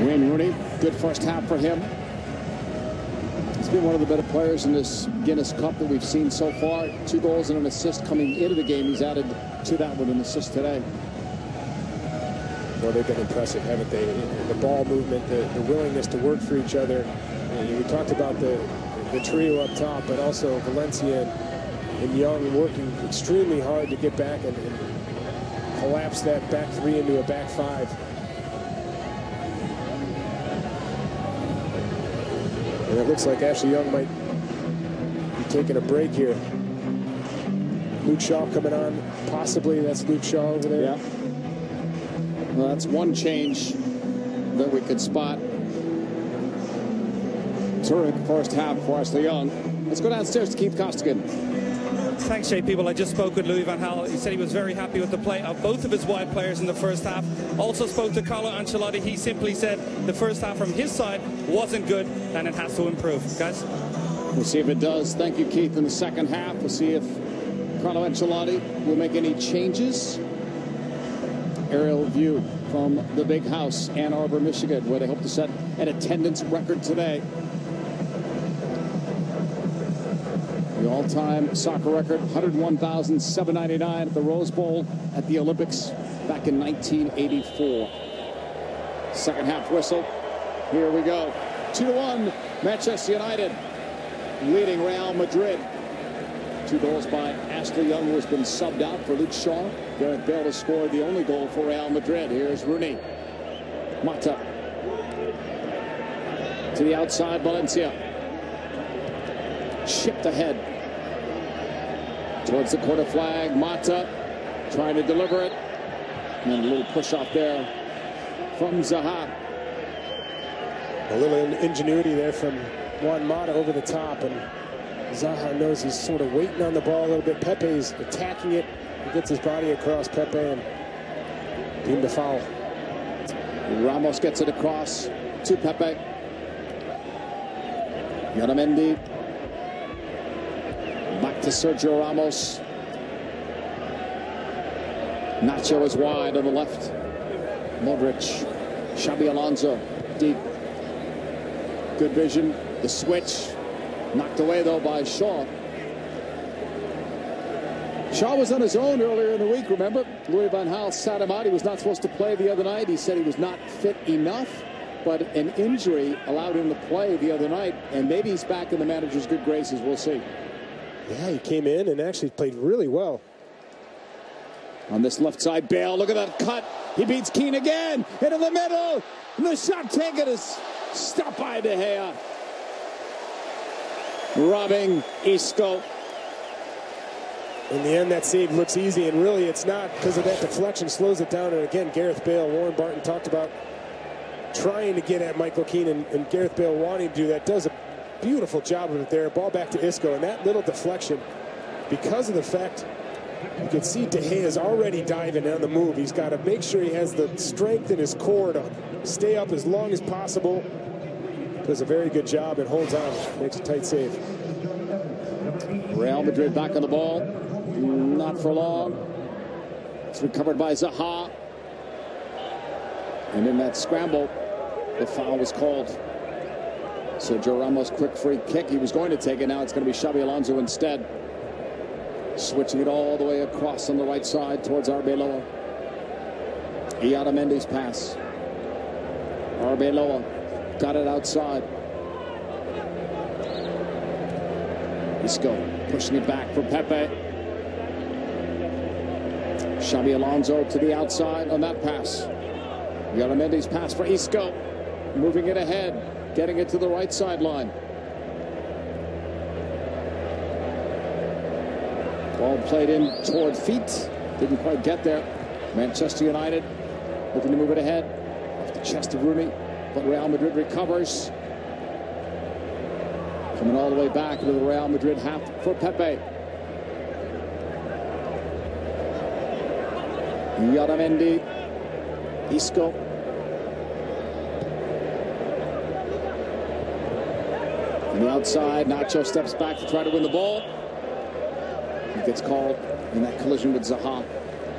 Wayne Rooney, good first half for him. He's been one of the better players in this Guinness Cup that we've seen so far. 2 goals and an assist coming into the game. He's added to that with an assist today. Well, they've been impressive, haven't they? The ball movement, the willingness to work for each other. And we talked about the trio up top, but also Valencia and Young working extremely hard to get back and collapse that back 3 into a back 5. And it looks like Ashley Young might be taking a break here. Luke Shaw coming on, possibly. That's Luke Shaw over there. Yeah. Well, that's one change that we could spot. Terrific first half for Ashley Young. Let's go downstairs to Keith Costigan. Thanks, Jay. People, I just spoke with Louis van Gaal. He said he was very happy with the play of both of his wide players in the first half. Also spoke to Carlo Ancelotti. He simply said the first half from his side wasn't good and it has to improve. Guys? We'll see if it does. Thank you, Keith. In the second half, we'll see if Carlo Ancelotti will make any changes. Aerial view from the big house, Ann Arbor, Michigan, where they hope to set an attendance record today. The all-time soccer record, 101,799 at the Rose Bowl at the Olympics back in 1984. Second half whistle. Here we go. 2-1, Manchester United leading Real Madrid. 2 goals by Ashley Young, who has been subbed out for Luke Shaw. Gareth Bale has scored the only goal for Real Madrid. Here's Rooney. Mata. To the outside, Valencia. Chipped ahead towards the corner flag. Mata trying to deliver it. And a little push off there from Zaha. A little ingenuity there from Juan Mata over the top. And Zaha knows he's sort of waiting on the ball a little bit. Pepe's attacking it. He gets his body across Pepe and deemed a foul. Ramos gets it across to Pepe. Otamendi. Back to Sergio Ramos. Nacho is wide on the left. Modric. Xabi Alonso. Deep. Good vision. The switch. Knocked away, though, by Shaw. Shaw was on his own earlier in the week, remember? Louis van Gaal sat him out. He was not supposed to play the other night. He said he was not fit enough. But an injury allowed him to play the other night. And maybe he's back in the manager's good graces. We'll see. Yeah, he came in and actually played really well. On this left side, Bale, look at that cut. He beats Keane again. Into the middle. And the shot taken is stopped by De Gea. Robbing Isco. In the end, that save looks easy, and really it's not, because of that deflection slows it down. And again, Gareth Bale, Warren Barton talked about trying to get at Michael Keane, and Gareth Bale wanting to do that. Does a beautiful job of it there. Ball back to Isco, and that little deflection, because of the fact you can see De Gea is already diving on the move. He's got to make sure he has the strength in his core to stay up as long as possible. Does a very good job and holds on. Makes a tight save. Real Madrid back on the ball. Not for long. It's recovered by Zaha. And in that scramble, the foul was called. Sergio Ramos, quick free kick. He was going to take it. Now it's going to be Xabi Alonso instead. Switching it all the way across on the right side towards Arbeloa. Otamendi's pass. Arbeloa got it outside. Isco pushing it back for Pepe. Xabi Alonso to the outside on that pass. Otamendi's pass for Isco. Moving it ahead. Getting it to the right sideline. Ball played in toward feet. Didn't quite get there. Manchester United looking to move it ahead. Off the chest of Rooney. But Real Madrid recovers. Coming all the way back into the Real Madrid half for Pepe. Otamendi. Isco. On the outside, Nacho steps back to try to win the ball. He gets called in that collision with Zaha.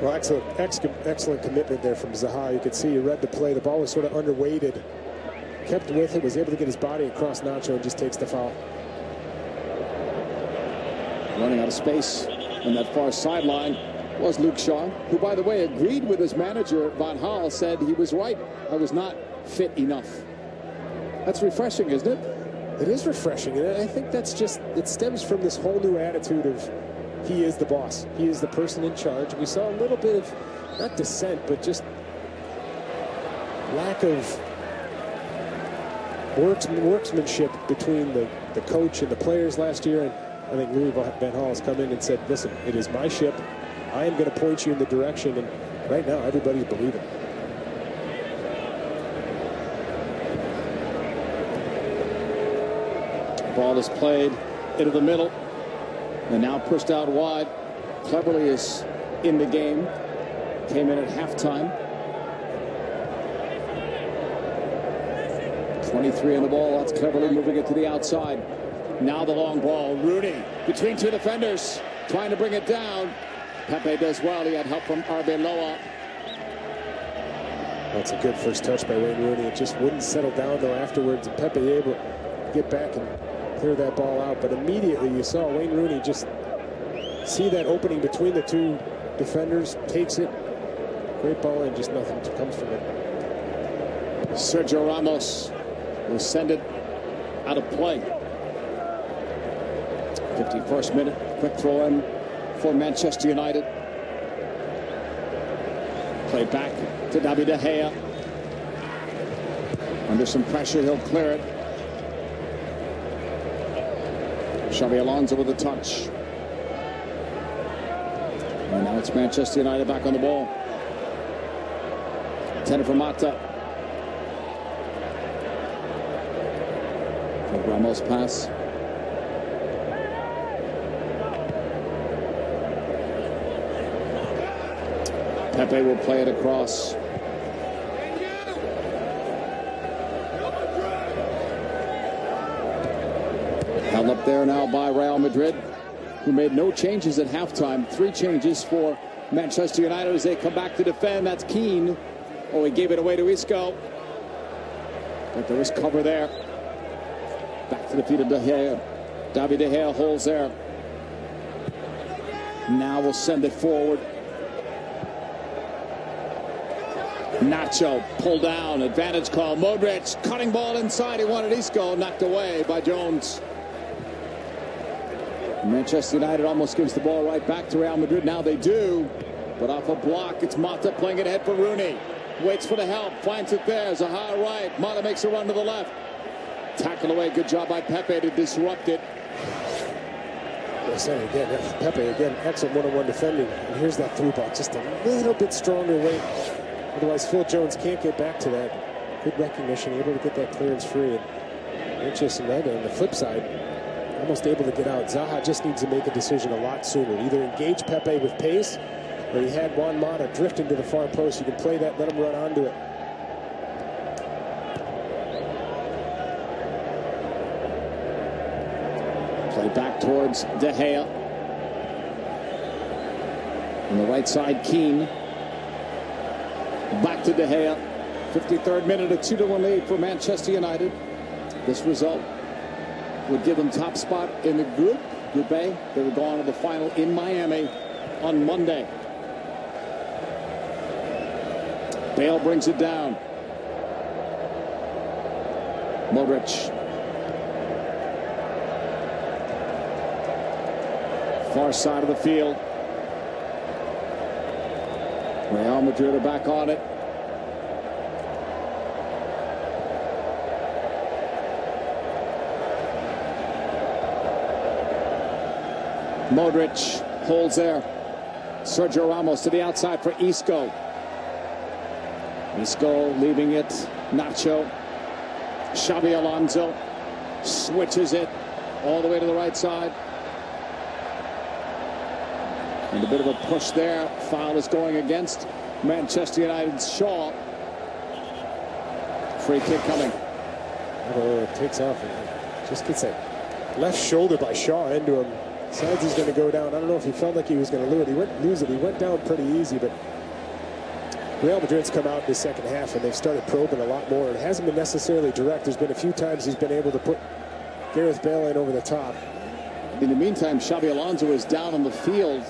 Well, excellent commitment there from Zaha. You could see he read the play. The ball was sort of underweighted kept with it, was able to get his body across Nacho, and just takes the foul. Running out of space on that far sideline was Luke Shaw, who, by the way, agreed with his manager, Van Gaal, said he was right. I was not fit enough. That's refreshing, isn't it? It is refreshing, and I think that's just, it stems from this whole new attitude of he is the boss. He is the person in charge. We saw a little bit of, not dissent, but just lack of workmanship between the coach and the players last year. And I think Louis Van Gaal has come in and said, listen, it is my ship. I am going to point you in the direction. And right now, everybody's believing. Ball is played into the middle and now pushed out wide. Cleverly is in the game. Came in at halftime. 23 in the ball. That's Cleverly moving it to the outside. Now the long ball. Rooney between two defenders, trying to bring it down. Pepe does well. He had help from Arbeloa. That's a good first touch by Wayne Rooney. It just wouldn't settle down, though, afterwards. And Pepe able to get back and clear that ball out. But immediately you saw Wayne Rooney just see that opening between the two defenders, takes it. Great ball, and just nothing comes from it. Sergio Ramos will send it out of play. 51st minute, quick throw in for Manchester United. Play back to David De Gea. Under some pressure, he'll clear it. Xabi Alonso with a touch. And now it's Manchester United back on the ball. 10 for Mata. Ramos pass. Pepe will play it across. Held up there now by Real Madrid, who made no changes at halftime. 3 changes for Manchester United as they come back to defend. That's Keane. Oh, he gave it away to Isco. But there was cover there. Back to the feet of De Gea. David De Gea holds there. Now we'll send it forward. Nacho pulled down. Advantage call. Modric cutting ball inside. He wanted Isco. Knocked away by Jones. Manchester United almost gives the ball right back to Real Madrid. Now they do. But off a block, it's Mata playing it ahead for Rooney. Waits for the help. Finds it there. Zaha right. Mata makes a run to the left. Tackle away. Good job by Pepe to disrupt it. I said again, Pepe again, excellent one-on-one defending. And here's that through ball. Just a little bit stronger weight. Otherwise, Phil Jones can't get back to that. Good recognition, able to get that clearance free. And Manchester United on the flip side, almost able to get out. Zaha just needs to make a decision a lot sooner. Either engage Pepe with pace, or he had Juan Mata drifting to the far post. You can play that, let him run onto it. Play back towards De Gea. On the right side, Keane. Back to De Gea. 53rd minute, a 2-1 lead for Manchester United. This result would give them top spot in the Group A. They would go on to the final in Miami on Monday. Bale brings it down. Modric. Far side of the field. Real Madrid are back on it. Modric holds there. Sergio Ramos to the outside for Isco. Isco leaving it. Nacho. Xabi Alonso switches it all the way to the right side. And a bit of a push there. Foul is going against Manchester United's Shaw. Free kick coming. Oh, it takes off. Just gets that left shoulder by Shaw into him. Decides he's going to go down. I don't know if he felt like he was going to lose it. He went down pretty easy, but Real Madrid's come out in the second half and they've started probing a lot more. It hasn't been necessarily direct. There's been a few times he's been able to put Gareth Bale in over the top. In the meantime, Xabi Alonso is down on the field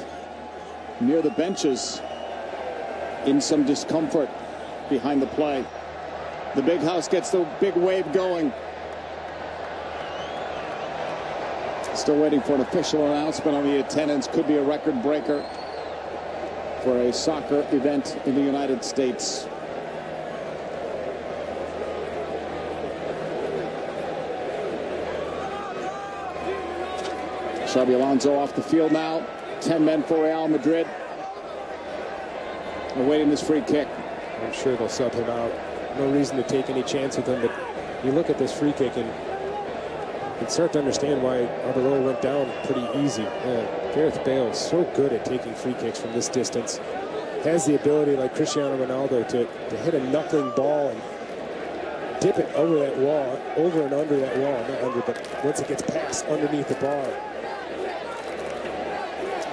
near the benches in some discomfort behind the play. The big house gets the big wave going. Still waiting for an official announcement on the attendance. Could be a record breaker for a soccer event in the United States. Xabi Alonso off the field now. 10 men for Real Madrid. Awaiting this free kick. I'm sure they'll sub him out. No reason to take any chance with him, but you look at this free kick and you can start to understand why Arbeloa went down pretty easy. Gareth Bale is so good at taking free kicks from this distance. Has the ability, like Cristiano Ronaldo, to hit a knuckling ball and dip it over that wall, over and under that wall. Not under, but once it gets past underneath the bar.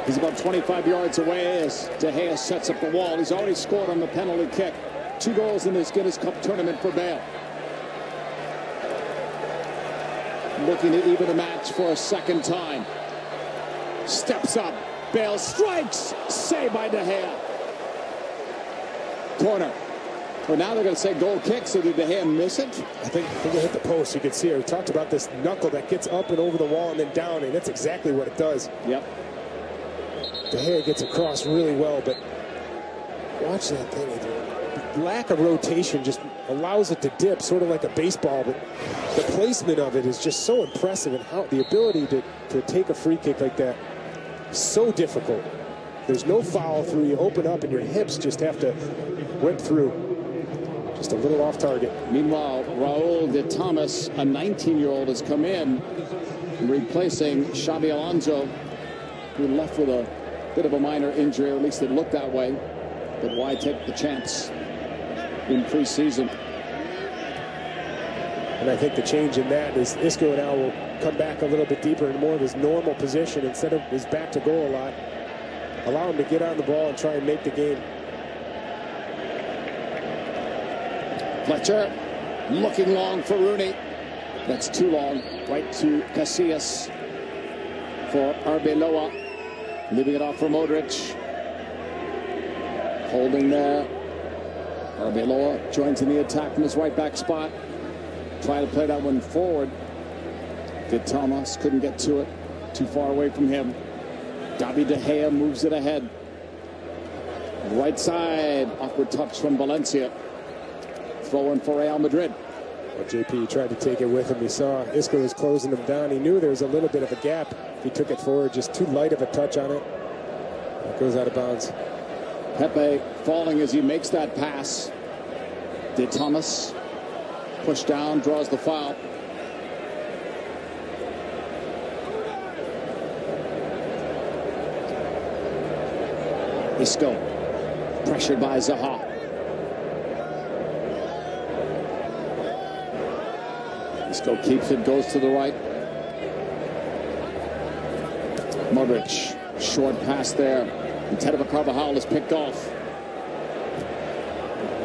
He's about 25 yards away as De Gea sets up the wall. He's already scored on the penalty kick. 2 goals in this Guinness Cup tournament for Bale. Looking to even the match for a second time. Steps up. Bale strikes. Saved by De Gea. Corner. Well, now they're going to say goal kick, so did De Gea miss it? I think it hit the post. You can see it. We talked about this knuckle that gets up and over the wall and then down, and that's exactly what it does. Yep. De Gea gets across really well, but watch that thing. The lack of rotation just allows it to dip, sort of like a baseball, but the placement of it is just so impressive, and how the ability to take a free kick like that is so difficult. There's no follow through. You open up and your hips just have to whip through. Just a little off target. Meanwhile, Raul de Thomas, a 19-year-old, has come in, replacing Xabi Alonso, who left with a bit of a minor injury, or at least it looked that way. But why take the chance in preseason? And I think the change in that is Isco now will come back a little bit deeper in more of his normal position instead of his back to goal a lot. Allow him to get on the ball and try and make the game. Fletcher looking long for Rooney. That's too long. Right to Casillas for Arbeloa. Leaving it off for Modric. Holding there. Arbeloa joins in the attack from his right back spot. Trying to play that one forward. De Thomas couldn't get to it. Too far away from him. David De Gea moves it ahead. Right side. Awkward touch from Valencia. Throw in for Real Madrid. Well, JP tried to take it with him. He saw Isco was closing him down. He knew there was a little bit of a gap. If he took it forward, just too light of a touch on it. It goes out of bounds. Pepe falling as he makes that pass. De Thomas pushed down, draws the foul. Isco pressured by Zaha. Isco keeps it, goes to the right. Modric, short pass there. Instead of Carvajal is picked off.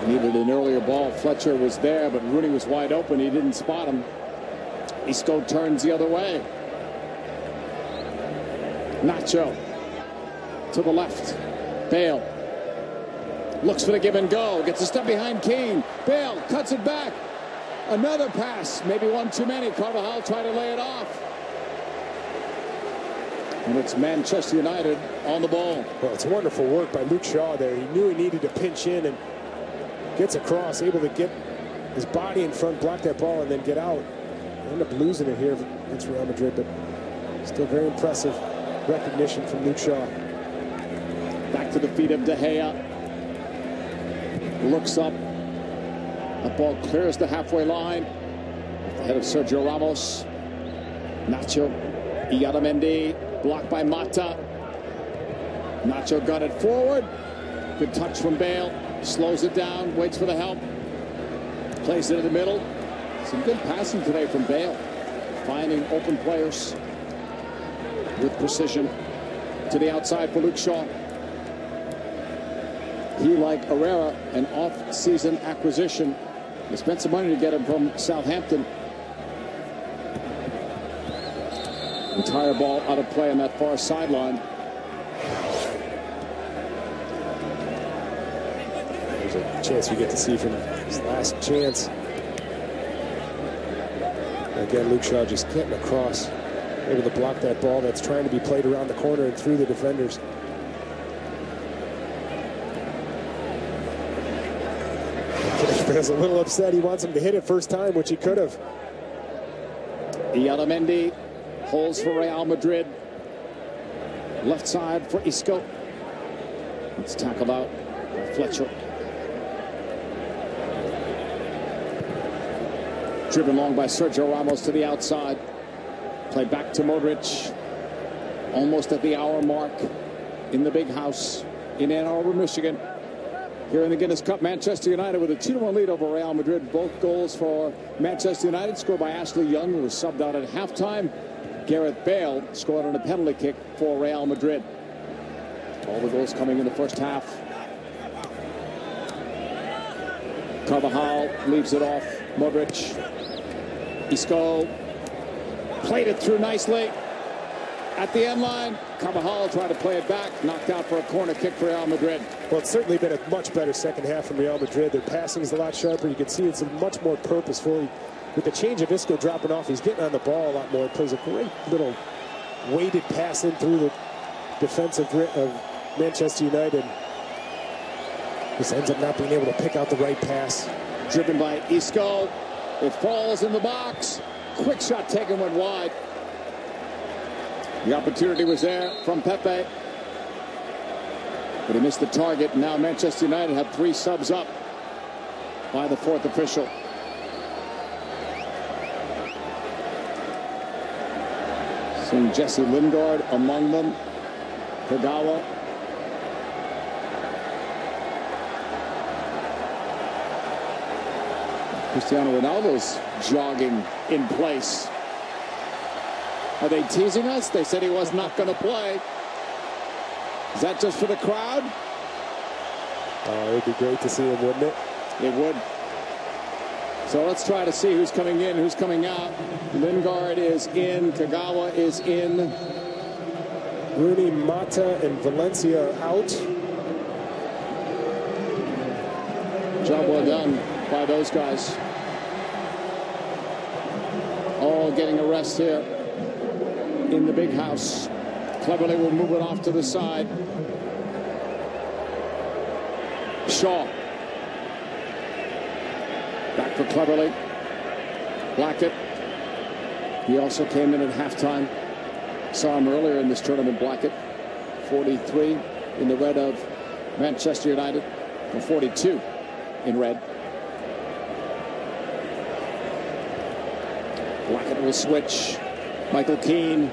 Needed an earlier ball. Fletcher was there, but Rooney was wide open. He didn't spot him. Isco turns the other way. Nacho to the left. Bale looks for the give and go. Gets a step behind Keane. Bale cuts it back. Another pass. Maybe one too many. Carvajal tried to lay it off. And it's Manchester United on the ball. Well, it's wonderful work by Luke Shaw there. He knew he needed to pinch in and gets across, able to get his body in front, block that ball, and then get out. End up losing it here against Real Madrid, but still very impressive recognition from Luke Shaw. Back to the feet of De Gea. Looks up. That ball clears the halfway line. Off the head of Sergio Ramos. Nacho. Iaramendi. Blocked by Mata. Nacho got it forward. Good touch from Bale. Slows it down. Waits for the help. Plays it in the middle. Some good passing today from Bale. Finding open players with precision. To the outside for Luke Shaw. He, like Herrera, an off-season acquisition. They spent some money to get him from Southampton. Entire ball out of play on that far sideline. There's a chance we get to see from his last chance. Again, Luke Shaw just getting across, able to block that ball that's trying to be played around the corner and through the defenders. Bale's a little upset. He wants him to hit it first time, which he could have. Otamendi holds for Real Madrid. Left side for Isco. It's tackled out by Fletcher. Driven long by Sergio Ramos to the outside. Play back to Modric. Almost at the hour mark in the big house in Ann Arbor, Michigan. Here in the Guinness Cup, Manchester United with a 2-1 lead over Real Madrid. Both goals for Manchester United scored by Ashley Young, who was subbed out at halftime. Gareth Bale scored on a penalty kick for Real Madrid. All the goals coming in the first half. Carvajal leaves it off. Modric. Isco played it through nicely at the end line. Carvajal tried to play it back, knocked out for a corner kick for Real Madrid. Well, it's certainly been a much better second half from Real Madrid. Their passing is a lot sharper. You can see it's much more purposeful. With the change of Isco dropping off, he's getting on the ball a lot more. It plays a great little weighted pass in through the defense of Manchester United. Just ends up not being able to pick out the right pass. Driven by Isco. It falls in the box. Quick shot taken, went wide. The opportunity was there from Pepe, but he missed the target. Now Manchester United have 3 subs up by the 4th official. Seeing Jesse Lingard among them. Kagawa. Cristiano Ronaldo's jogging in place. Are they teasing us? They said he was not going to play. Is that just for the crowd? It would be great to see him, wouldn't it? It would. So let's try to see who's coming in, who's coming out. Lingard is in. Kagawa is in. Rooney, Mata, and Valencia are out. Job well done by those guys. All getting a rest here in the big house. Cleverly will move it off to the side. Shaw. Back for Cleverly. Blackett. He also came in at halftime. Saw him earlier in this tournament, Blackett. 43 in the red of Manchester United. And 42 in red. Blackett will switch. Michael Keane.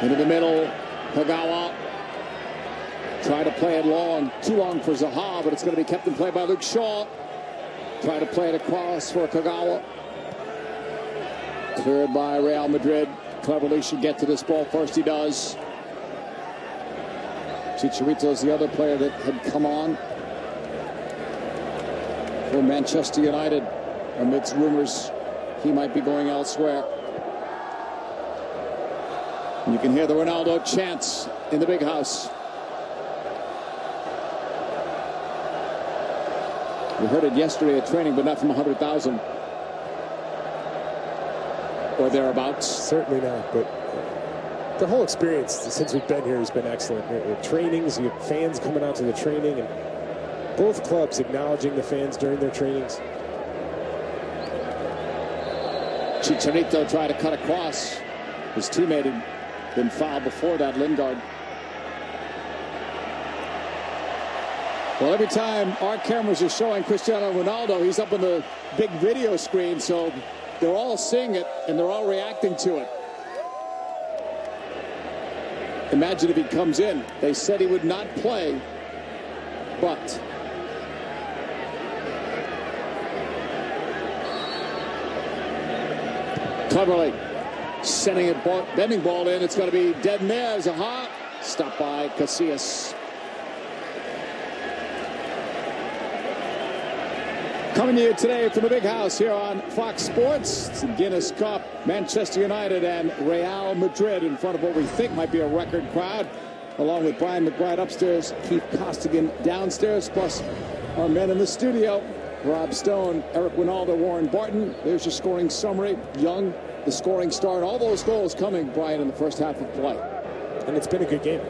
Into the middle. Kagawa. Try to play it long. Too long for Zaha, but it's going to be kept in play by Luke Shaw. Try to play it across for Kagawa. Cleared by Real Madrid. Cleverly should get to this ball first. He does. Chicharito is the other player that had come on for Manchester United amidst rumors he might be going elsewhere. And you can hear the Ronaldo chants in the big house. We heard it yesterday at training, but not from 100,000 or thereabouts. Certainly not, but the whole experience since we've been here has been excellent. Trainings, you have fans coming out to the training, and both clubs acknowledging the fans during their trainings. Chicharito tried to cut across. His teammate had been fouled before that, Lingard. Well, every time our cameras are showing Cristiano Ronaldo, he's up on the big video screen, so they're all seeing it and they're all reacting to it. Imagine if he comes in. They said he would not play, but Cleverly sending it, bending ball in. It's going to be dead in there. Zaha Stopped by Casillas. Coming to you today from the big house here on Fox Sports. It's the Guinness Cup. Manchester United and Real Madrid in front of what we think might be a record crowd. Along with Brian McBride upstairs, Keith Costigan downstairs, plus our men in the studio, Rob Stone, Eric Winaldo, Warren Barton. There's your scoring summary. Young, the scoring star, and all those goals coming, Brian, in the first half of play. And it's been a good game.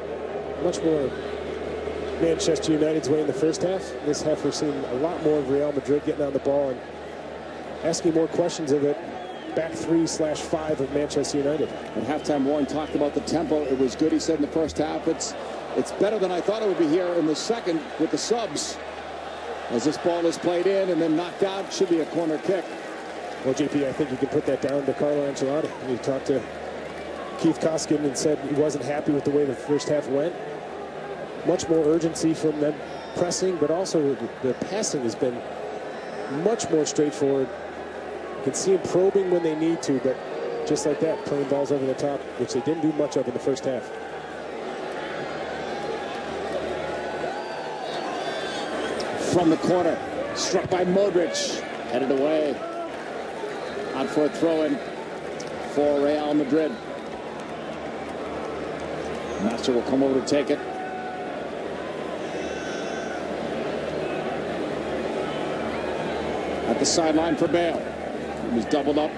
Much more Manchester United's way in the first half. This half we're seeing a lot more of Real Madrid getting on the ball and asking more questions of it. Back 3/5 of Manchester United. At halftime, Warren talked about the tempo. It was good, he said, in the first half. It's better than I thought it would be here in the second with the subs. As this ball is played in and then knocked out, should be a corner kick. Well, JP, I think you can put that down to Carlo Ancelotti. He talked to Keith Costigan and said he wasn't happy with the way the first half went. Much more urgency from them pressing, but also the passing has been much more straightforward. You can see them probing when they need to, but just like that, playing balls over the top, which they didn't do much of in the first half. From the corner, struck by Modric, headed away. Out for a throw-in for Real Madrid. Master will come over to take it. At the sideline for Bale. He was doubled up.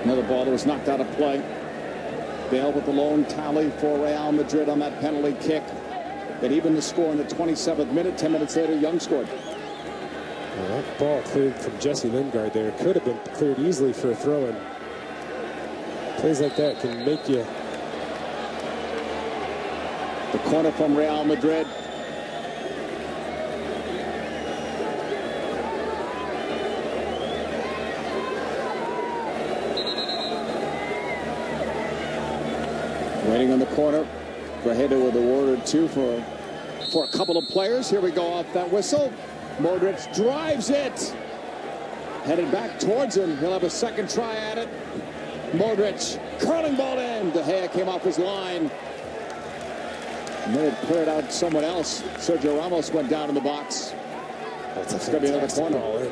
Another ball that was knocked out of play. Bale with the lone tally for Real Madrid on that penalty kick. That even the score in the 27th minute. 10 minutes later, Young scored. Well, that ball cleared from Jesse Lingard there. Could have been cleared easily for a throw-in. Plays like that can make you. The corner from Real Madrid. Waiting on the corner. Grajeda with a word or two for a couple of players. Here we go off that whistle. Modric drives it. Headed back towards him. He'll have a second try at it. Modric, curling ball in. De Gea came off his line. And they had cleared out someone else. Sergio Ramos went down in the box. That's going to be another corner. Ball in.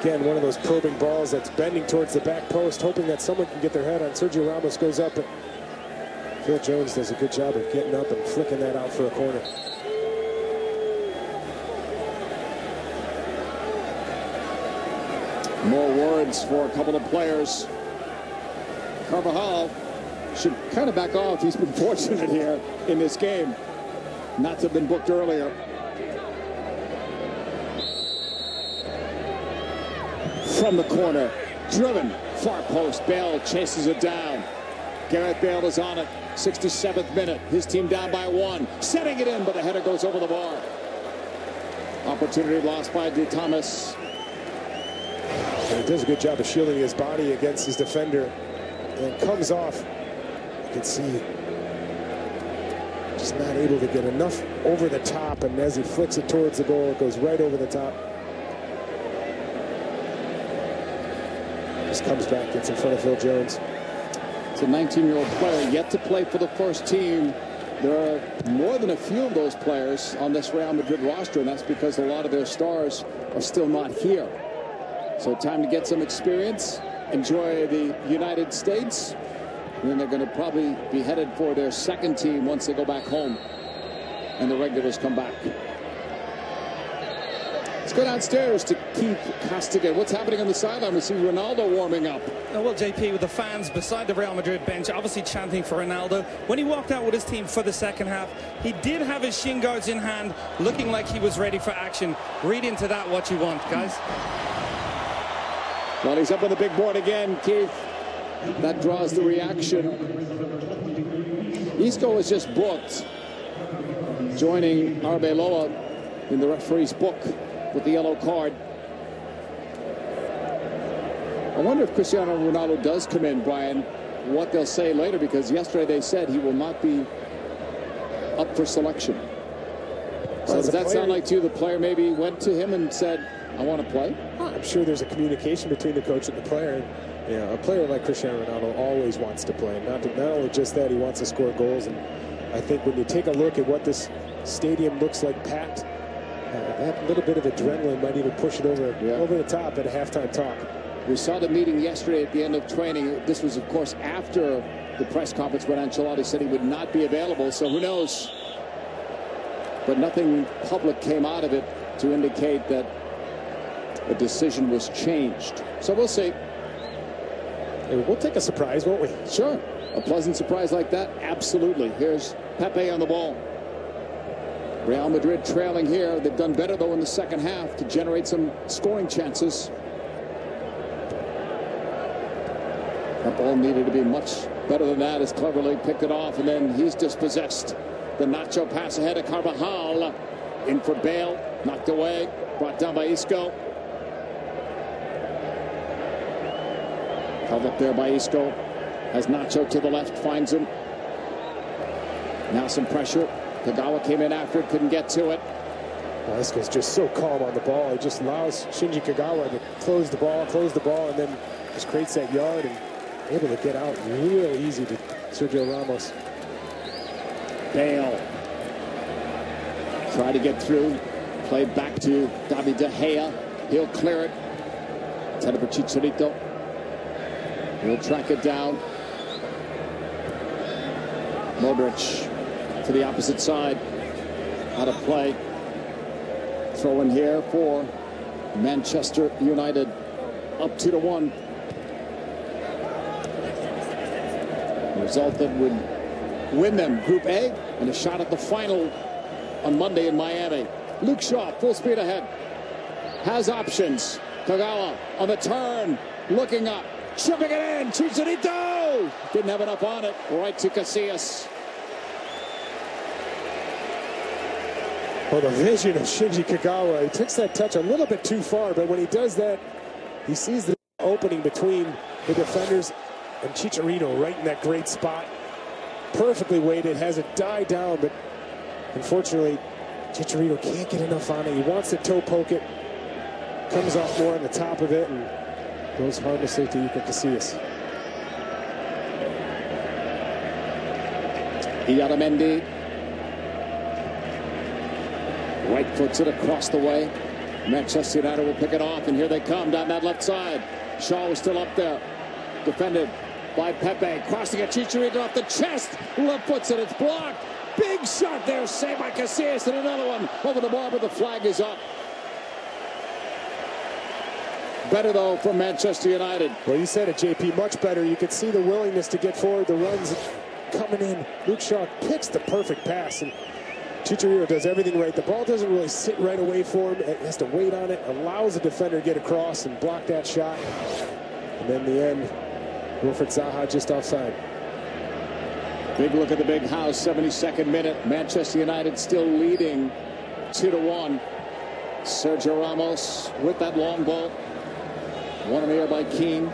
Again, one of those probing balls that's bending towards the back post, hoping that someone can get their head on. Sergio Ramos goes up, and Phil Jones does a good job of getting up and flicking that out for a corner. More words for a couple of players. Carvajal should kind of back off. He's been fortunate here in this game not to have been booked earlier. From the corner, driven, far post. Bale chases it down. Gareth Bale is on it. 67th minute. His team down by 1. Setting it in, but the header goes over the bar. Opportunity lost by De Thomas. And he does a good job of shielding his body against his defender. And comes off. You can see just not able to get enough over the top. And as he flicks it towards the goal, it goes right over the top. Just comes back, gets in front of Phil Jones. It's a 19-year-old player yet to play for the first team. There are more than a few of those players on this Real Madrid roster, and that's because a lot of their stars are still not here. So time to get some experience, enjoy the United States, and then they're going to probably be headed for their second team once they go back home and the regulars come back. Let's go downstairs to Keith Costigan. What's happening on the sideline? We see Ronaldo warming up. Oh, well, JP, with the fans beside the Real Madrid bench, obviously chanting for Ronaldo. When he walked out with his team for the second half, he did have his shin guards in hand, looking like he was ready for action. Read into that what you want, guys. Well, he's up on the big board again, Keith. That draws the reaction. Isco was just booked, joining Arbeloa in the referee's book with the yellow card. I wonder if Cristiano Ronaldo does come in, Brian, what they'll say later, because yesterday they said he will not be up for selection. So does that sound like to you the player maybe went to him and said, I want to play? I'm sure there's a communication between the coach and the player. Yeah, a player like Cristiano Ronaldo always wants to play. Not only just that, he wants to score goals. And I think when you take a look at what this stadium looks like packed, that little bit of adrenaline might even push it over the top at a halftime talk. We saw the meeting yesterday at the end of training. This was, of course, after the press conference when Ancelotti said he would not be available. So who knows? But nothing public came out of it to indicate that a decision was changed. So we'll see. We'll take a surprise, won't we? Sure. A pleasant surprise like that? Absolutely. Here's Pepe on the ball. Real Madrid trailing here. They've done better, though, in the second half to generate some scoring chances. That ball needed to be much better than that as Cleverly picked it off, and then he's dispossessed. The Nacho pass ahead of Carvajal. In for Bale. Knocked away. Brought down by Isco. Held up there by Isco. Has Nacho to the left. Finds him. Now some pressure. Kagawa came in after it. Couldn't get to it. Well, Isco's just so calm on the ball. He just allows Shinji Kagawa to close the ball, and then just creates that yard and able to get out real easy to Sergio Ramos. Bale. Try to get through. Played back to David De Gea. He'll clear it. It's headed for Chicharito. He'll track it down. Modric to the opposite side. Out of play. Throw in here for Manchester United. Up 2-1. A result that would win them Group A and a shot at the final on Monday in Miami. Luke Shaw, full speed ahead. Has options. Kagawa on the turn. Looking up. Chipping it in. Chicharito! Didn't have enough on it. Right to Casillas. Well, the vision of Shinji Kagawa. He takes that touch a little bit too far, but when he does that, he sees the opening between the defenders and Chicharito right in that great spot. Perfectly weighted, has it die down, but unfortunately, Chicharito can't get enough on it. He wants to toe poke it. Comes off more on the top of it and goes harmlessly to Iker Casillas. Iaramendi. Right foots it across the way. Manchester United will pick it off, and here they come down that left side. Shaw was still up there. Defended by Pepe. Crossing it, Chicharito off the chest. Left foots it, it's blocked. Big shot there, saved by Casillas, and another one over the bar, but the flag is up. Better, though, from Manchester United. Well, you said it, JP, much better. You could see the willingness to get forward, the runs coming in. Luke Shaw picks the perfect pass, and Chicharito does everything right. The ball doesn't really sit right away for him. It has to wait on it, allows the defender to get across and block that shot. And then in the end, Wilfried Zaha just offside. Big look at the big house, 72nd minute. Manchester United still leading 2-1. Sergio Ramos with that long ball. One in the air by Keane.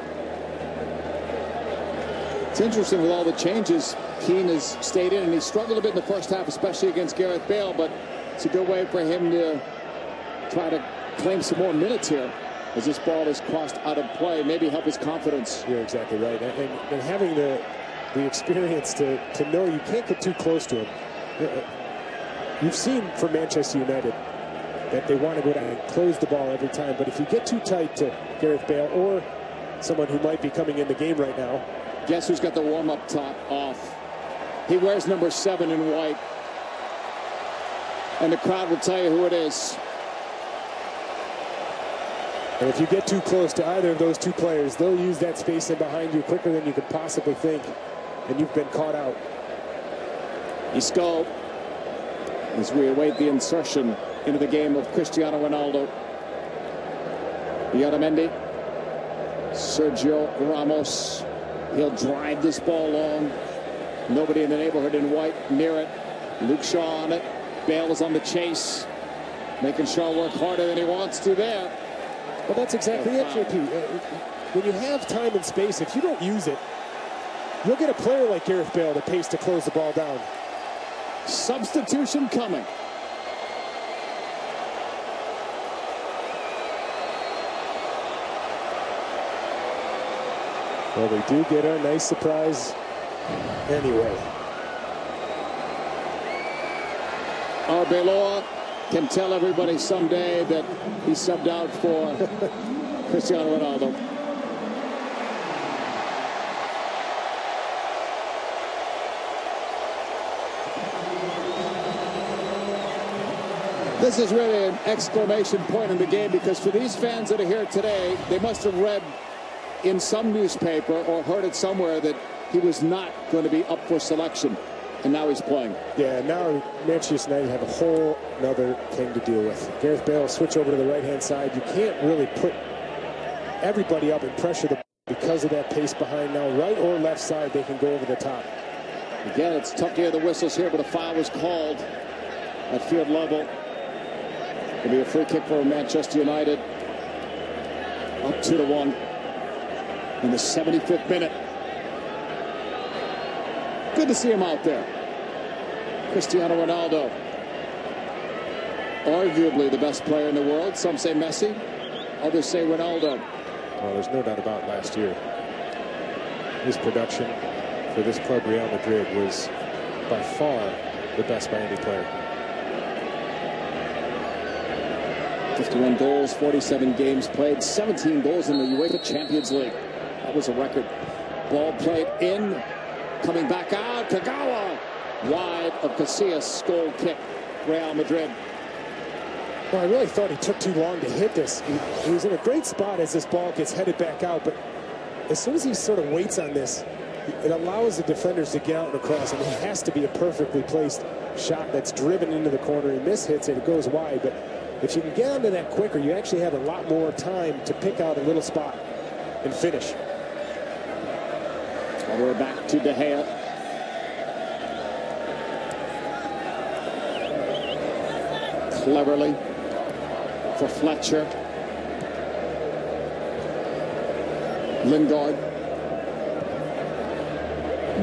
It's interesting with all the changes. Keane has stayed in, and he struggled a bit in the first half, especially against Gareth Bale, but it's a good way for him to try to claim some more minutes here as this ball is crossed out of play, maybe help his confidence. You're exactly right. And having the experience to know you can't get too close to him. You've seen from Manchester United that they want to go down and close the ball every time, but if you get too tight to Gareth Bale or someone who might be coming in the game right now. Guess who's got the warm-up top off? He wears number 7 in white. And the crowd will tell you who it is. And if you get too close to either of those two players, they'll use that space in behind you quicker than you could possibly think. And you've been caught out. Isco, as we await the insertion into the game of Cristiano Ronaldo. Iaramendi. Sergio Ramos. He'll drive this ball long. Nobody in the neighborhood in white near it. Luke Shaw on it. Bale is on the chase. Making Shaw work harder than he wants to there. Well, that's exactly it, JP. When you have time and space, if you don't use it, you'll get a player like Gareth Bale the pace to close the ball down. Substitution coming. Well, we do get a nice surprise anyway. Arbeloa can tell everybody someday that he subbed out for Cristiano Ronaldo. This is really an exclamation point in the game, because for these fans that are here today, they must have read in some newspaper or heard it somewhere that he was not going to be up for selection. And now he's playing. Yeah, now Manchester United have a whole other thing to deal with. Gareth Bale will switch over to the right-hand side. You can't really put everybody up and pressure the because of that pace behind now. Right or left side, they can go over the top. Again, it's tough to hear the whistles here, but a foul was called at field level. It'll be a free kick for Manchester United. Up 2-1 in the 75th minute. Good to see him out there. Cristiano Ronaldo, arguably the best player in the world. Some say Messi, others say Ronaldo. Well, there's no doubt about last year. His production for this club, Real Madrid, was by far the best by any player. 51 goals, 47 games played, 17 goals in the UEFA Champions League. That was a record. Ball played in, coming back out. Kagawa wide of Casillas. Goal kick, Real Madrid. Well, I really thought he took too long to hit this. He was in a great spot as this ball gets headed back out, but as soon as he sort of waits on this, it allows the defenders to get out and across, and it has to be a perfectly placed shot that's driven into the corner. He mishits it, it goes wide, but if you can get onto that quicker, you actually have a lot more time to pick out a little spot and finish. All the way back to De Gea. Cleverly for Fletcher. Lingard.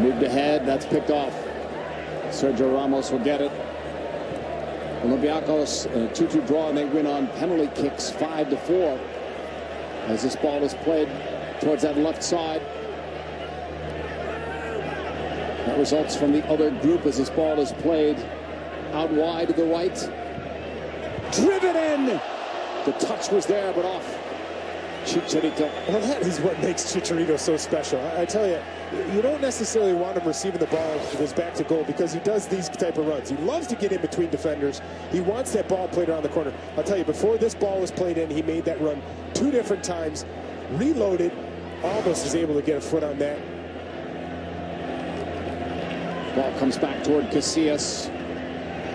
Moved ahead. That's picked off. Sergio Ramos will get it. Olympiacos in a 2-2 draw, and they win on penalty kicks 5-4 as this ball is played towards that left side. That results from the other group as this ball is played out wide to the right. Driven in. The touch was there, but off Chicharito. Well, that is what makes Chicharito so special. I tell you, you don't necessarily want him receiving the ball with his back to goal, because he does these type of runs. He loves to get in between defenders. He wants that ball played around the corner. I'll tell you, before this ball was played in, he made that run 2 different times, reloaded, almost is able to get a foot on that. Ball comes back toward Casillas.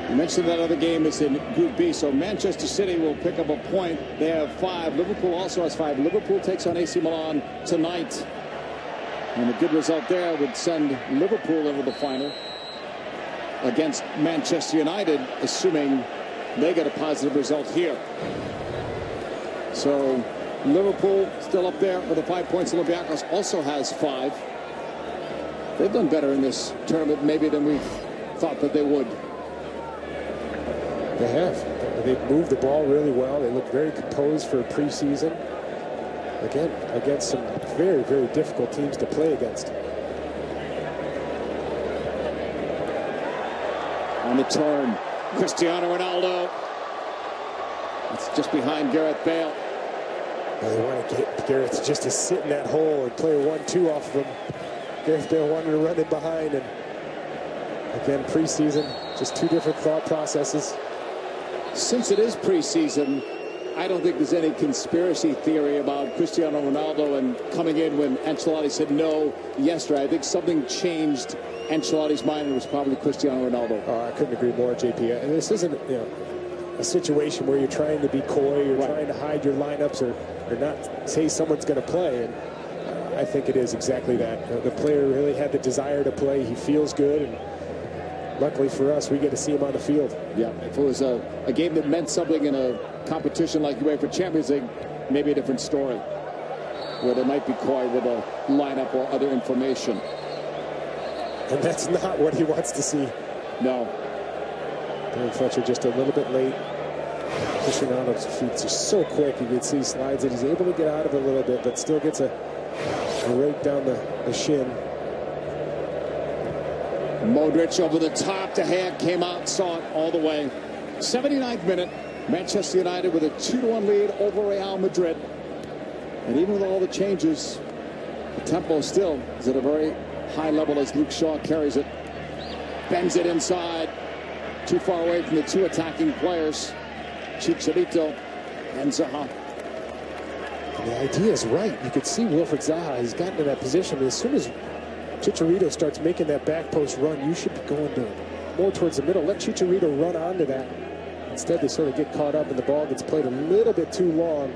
You mentioned that other game is in Group B, so Manchester City will pick up a point. They have 5. Liverpool also has 5. Liverpool takes on AC Milan tonight. And a good result there would send Liverpool into the final against Manchester United, assuming they get a positive result here. So Liverpool still up there with the 5 points. Olympiacos also has 5. They've done better in this tournament maybe than we thought that they would. They have. They've moved the ball really well. They look very composed for a preseason. Again, against some very, very difficult teams to play against. On the turn, Cristiano Ronaldo. It's just behind Gareth Bale. Well, they want to get Gareth just to sit in that hole and play a 1-2 off of him. Gareth Bale wanted to run in behind, and again, preseason, just 2 different thought processes. Since it is preseason, I don't think there's any conspiracy theory about Cristiano Ronaldo and coming in when Ancelotti said no yesterday. I think something changed Ancelotti's mind, and it was probably Cristiano Ronaldo. Oh, I couldn't agree more, JP. And this isn't, a situation where you're trying to be coy, you're trying to hide your lineups, or not say someone's going to play. And I think it is exactly that. The player really had the desire to play. He feels good, and luckily for us, we get to see him on the field. Yeah, if it was a game that meant something in a competition like UEFA Champions League, maybe a different story, where they might be coy with a lineup or other information. And that's not what he wants to see. No. Dan Fletcher just a little bit late. Pushing on his feet just so quick. You can see slides it. He's able to get out of it a little bit, but still gets a Right down the shin. Modric over the top. De Gea came out, saw it all the way. 79th minute. Manchester United with a 2-1 lead over Real Madrid. And even with all the changes, the tempo still is at a very high level as Luke Shaw carries it. Bends it inside. Too far away from the two attacking players, Chicharito and Zaha. The idea is right. You could see Wilfried Zaha. He's gotten in that position. But as soon as Chicharito starts making that back post run, you should be going more towards the middle. Let Chicharito run onto that. Instead, they sort of get caught up and the ball gets played a little bit too long.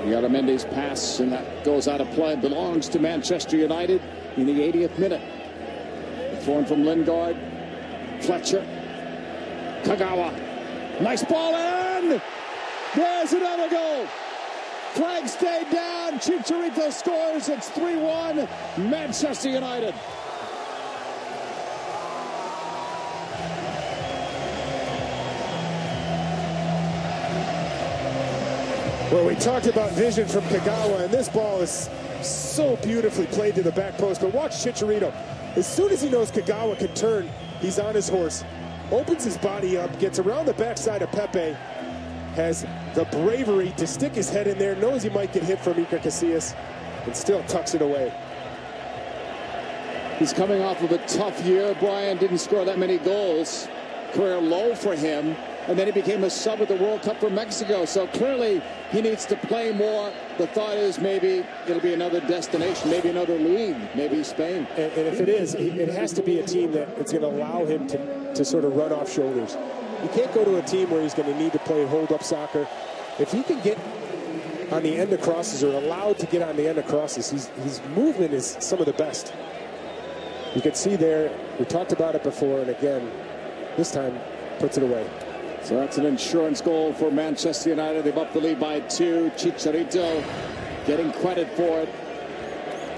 You got a Mendes pass, and that goes out of play. Belongs to Manchester United in the 80th minute. Thrown from Lingard. Fletcher. Kagawa. Nice ball in! There's another goal. Flag stayed down. Chicharito scores. It's 3-1 Manchester United. Well, we talked about vision from Kagawa, and this ball is so beautifully played to the back post. But watch Chicharito. As soon as he knows Kagawa can turn, he's on his horse. Opens his body up, gets around the backside of Pepe. Has the bravery to stick his head in there, knows he might get hit from Iker Casillas, and still tucks it away. He's coming off of a tough year. Brian didn't score that many goals. Career low for him. And then he became a sub at the World Cup for Mexico. So clearly he needs to play more. The thought is maybe it'll be another destination, maybe another league, maybe Spain. And if it is, it has to be a team that it's going to allow him to sort of run off shoulders. You can't go to a team where he's going to need to play hold-up soccer. If he can get on the end of crosses or allowed to get on the end of crosses, his movement is some of the best. You can see there, we talked about it before, and again, this time puts it away. So that's an insurance goal for Manchester United. They've upped the lead by 2. Chicharito getting credit for it.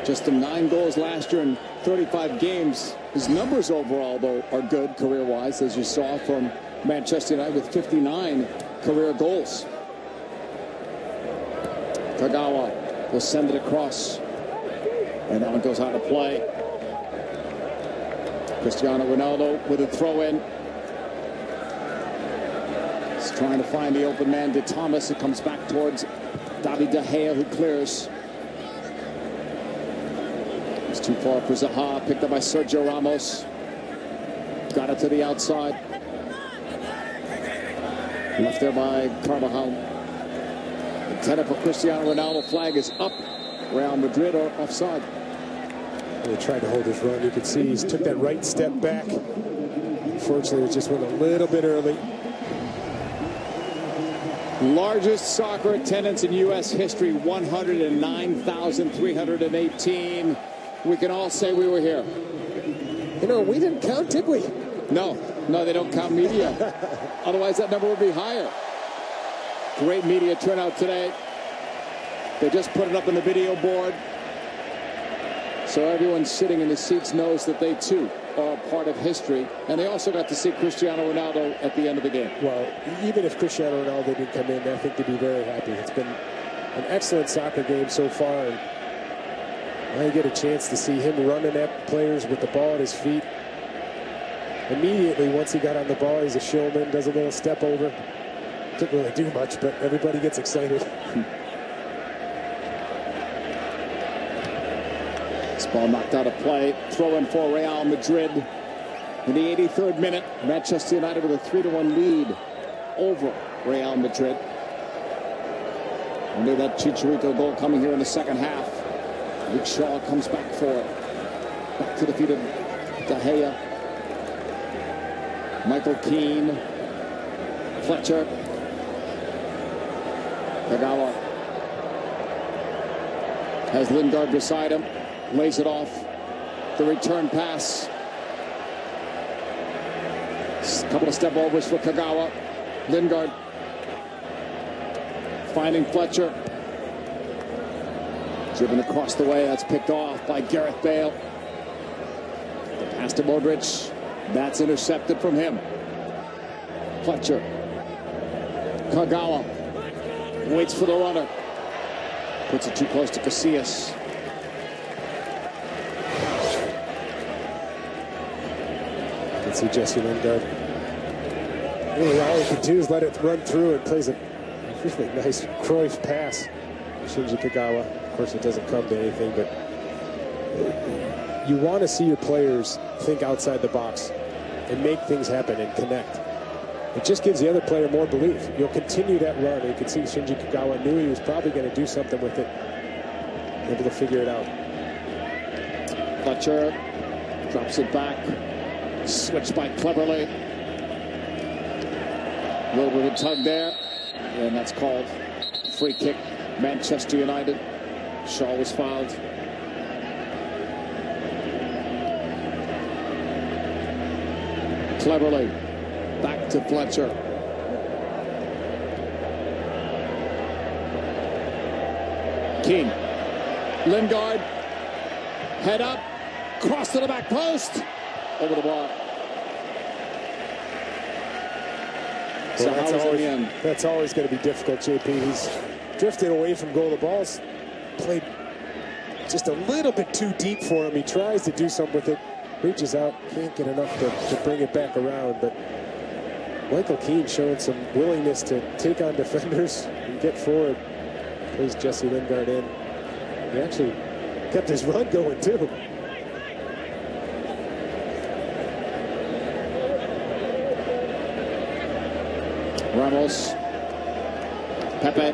Just 9 goals last year in 35 games. His numbers overall, though, are good career-wise, as you saw from Manchester United with 59 career goals. Kagawa will send it across. And that one goes out of play. Cristiano Ronaldo with a throw-in. He's trying to find the open man to Thomas. It comes back towards David De Gea, who clears. It's too far for Zaha. Picked up by Sergio Ramos. Got it to the outside. Left there by Carvajal. Intended for Cristiano Ronaldo. Flag is up. Real Madrid are offside. He tried to hold his run. You can see he's took that right step back. Unfortunately, it just went a little bit early. Largest soccer attendance in U.S. history, 109,318. We can all say we were here. You know, we didn't count, did we? No, they don't count media. Otherwise, that number would be higher. Great media turnout today. They just put it up on the video board. So everyone sitting in the seats knows that they, too, are a part of history. And they also got to see Cristiano Ronaldo at the end of the game. Well, even if Cristiano Ronaldo didn't come in, I think they'd be very happy. It's been an excellent soccer game so far. And now you get a chance to see him running at players with the ball at his feet. Immediately, once he got on the ball, he's a showman, does a little step over. Didn't really do much, but everybody gets excited. This ball knocked out of play. Throw in for Real Madrid. In the 83rd minute, Manchester United with a 3-1 lead over Real Madrid. Only that Chicharito goal coming here in the second half. Luke Shaw comes back for it. Back to the feet of De Gea. Michael Keane. Fletcher. Kagawa has Lingard beside him. Lays it off. The return pass. A couple of step overs for Kagawa. Lingard finding Fletcher. Driven across the way. That's picked off by Gareth Bale. The pass to Modric. That's intercepted from him. Fletcher. Kagawa waits for the runner. Puts it too close to Casillas. You can see Jesse Lingard. Really, all he can do is let it run through and plays a really nice Cruyff pass. Shinji Kagawa. Of course, it doesn't come to anything, but you want to see your players think outside the box and make things happen and connect. It just gives the other player more belief. You'll continue that run. You can see Shinji Kagawa knew he was probably going to do something with it. Able to figure it out. Fletcher drops it back. Switched by Cleverly. A little bit of a tug there. And that's called free kick. Manchester United. Shaw was fouled. Cleverly. Back to Fletcher. Keane. Lingard. Head up. Cross to the back post. Over the bar. So well, that's always going to be difficult, JP. He's drifting away from goal. The ball's played just a little bit too deep for him. He tries to do something with it. Reaches out. Can't get enough to bring it back around. But Michael Keane showing some willingness to take on defenders and get forward. Plays Jesse Lingard in. He actually kept his run going, too. Ramos. Pepe.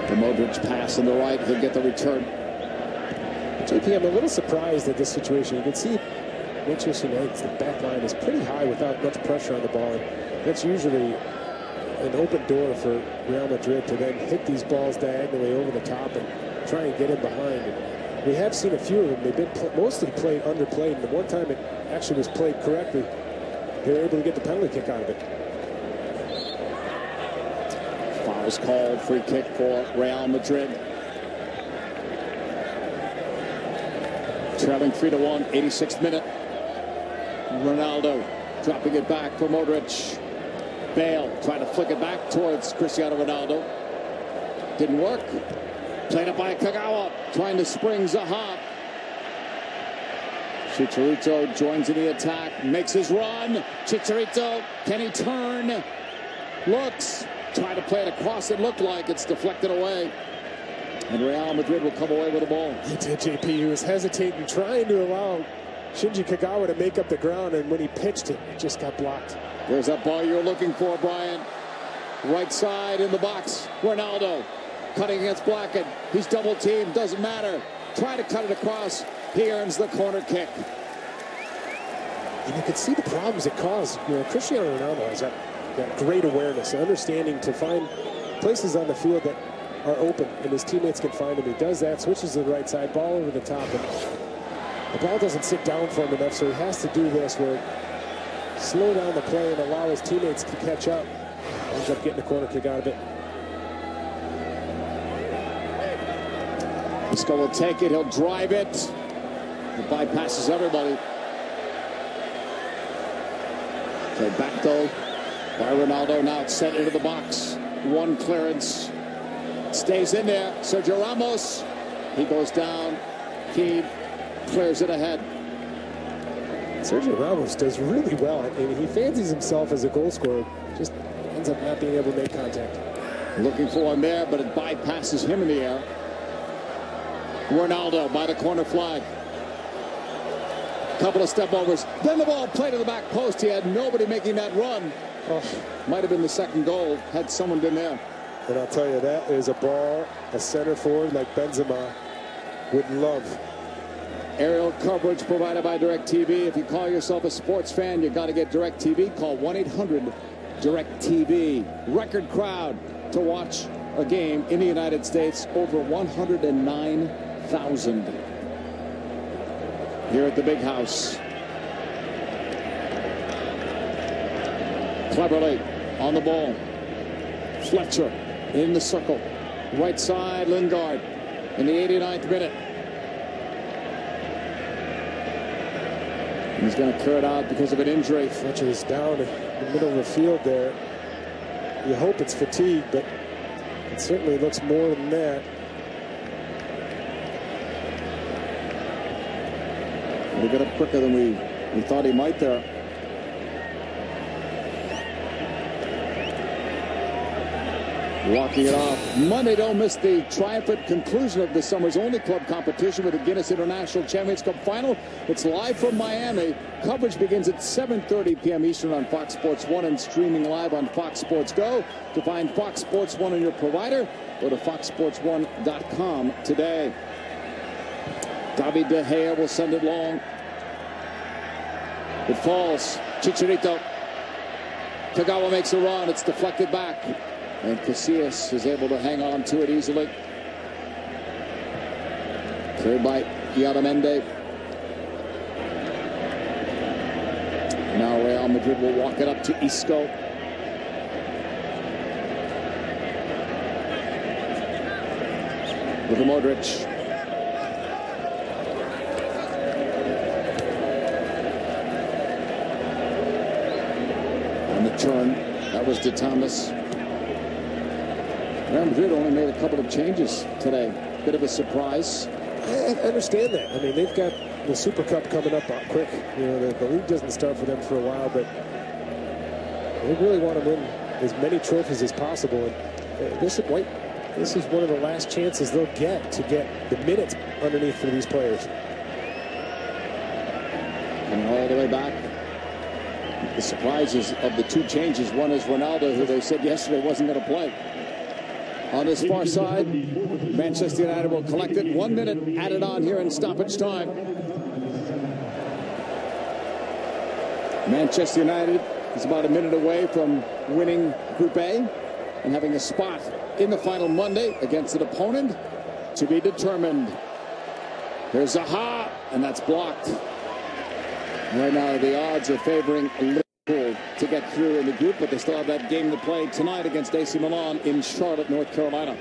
The Modric pass on the right. He'll get the return. JP, I'm a little surprised at this situation. You can see Manchester United's the back line is pretty high without much pressure on the ball. And that's usually an open door for Real Madrid to then hit these balls diagonally over the top and try and get in behind. And we have seen a few of them. They've been mostly played underplayed. And the one time it actually was played correctly, they were able to get the penalty kick out of it. Foul's called. Free kick for Real Madrid. Trailing 3-1, 86th minute. Ronaldo dropping it back for Modric. Bale trying to flick it back towards Cristiano Ronaldo. Didn't work. Played it by Kagawa. Trying to spring Zaha. Chicharito joins in the attack. Makes his run. Chicharito. Can he turn? Looks. Trying to play it across. It looked like it's deflected away. And Real Madrid will come away with the ball. He did, JP. He was hesitating, trying to allow Shinji Kagawa to make up the ground, and when he pitched it, it just got blocked. There's that ball you're looking for, Brian. Right side in the box. Ronaldo cutting against Blackett. He's double teamed. Doesn't matter. Try to cut it across. He earns the corner kick. And you can see the problems it caused. You know, Cristiano Ronaldo has that great awareness and understanding to find places on the field that are open and his teammates can find him. He does that, switches to the right side, ball over the top, and the ball doesn't sit down for him enough, so he has to do this where slow down the play and allow his teammates to catch up. Ends up getting a corner kick out of it. Isco will take it. He'll drive it. It bypasses everybody. Okay, back though by Ronaldo. Now it's sent into the box. One clearance. Stays in there. Sergio Ramos. He goes down. Keane clears it ahead. Sergio Ramos does really well. I mean, he fancies himself as a goal scorer. Just ends up not being able to make contact. Looking for one there, but it bypasses him in the air. Ronaldo by the corner flag. Couple of step overs. Then the ball played to the back post. He had nobody making that run. Oh, might have been the second goal had someone been there. And I'll tell you, that is a ball a center forward like Benzema would love. Aerial coverage provided by DirecTV. If you call yourself a sports fan, you got to get DirecTV. Call 1-800-DirecTV. Record crowd to watch a game in the United States. Over 109,000 here at the Big House. Cleverly on the ball. Fletcher in the circle. Right side, Lingard in the 89th minute. He's going to clear it out because of an injury. Fletcher is down in the middle of the field there. You hope it's fatigue, but it certainly looks more than that. He got up quicker than we thought he might there. Walking it off. Monday, don't miss the triumphant conclusion of the summer's only club competition with the Guinness International Champions Cup final. It's live from Miami. Coverage begins at 7:30 p.m. Eastern on Fox Sports 1 and streaming live on Fox Sports Go. To find Fox Sports 1 on your provider, go to foxsports1.com today. David De Gea will send it long. It falls. Chicharito. Kagawa makes a run. It's deflected back. And Casillas is able to hang on to it easily. Cleared by Iaramendi. Now Real Madrid will walk it up to Isco. With Modric. And the turn. That was De Thomas. Real Madrid only made a couple of changes today. Bit of a surprise. I understand that. I mean, they've got the Super Cup coming up quick. You know, the league doesn't start for them for a while, but they really want to win as many trophies as possible. And this is one of the last chances they'll get to get the minutes underneath for these players. Coming all the way back. The surprises of the two changes. One is Ronaldo, who they said yesterday wasn't going to play. On this far side, Manchester United will collect it. 1 minute added on here in stoppage time. Manchester United is about a minute away from winning Group A and having a spot in the final Monday against an opponent to be determined. There's Zaha, and that's blocked. Right now, the odds are favoring Liverpool to get through in the group, but they still have that game to play tonight against AC Milan in Charlotte, North Carolina.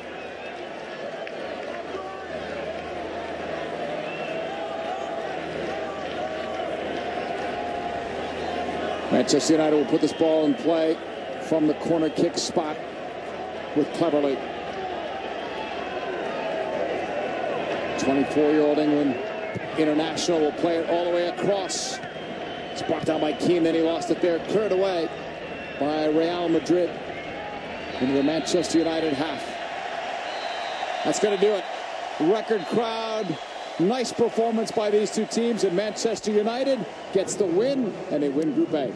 Manchester United will put this ball in play from the corner kick spot with Cleverley. 24-year-old England international will play it all the way across. It's blocked out by Keane, then he lost it there. Cleared away by Real Madrid into the Manchester United half. That's going to do it. Record crowd. Nice performance by these two teams, and Manchester United gets the win, and they win Group A.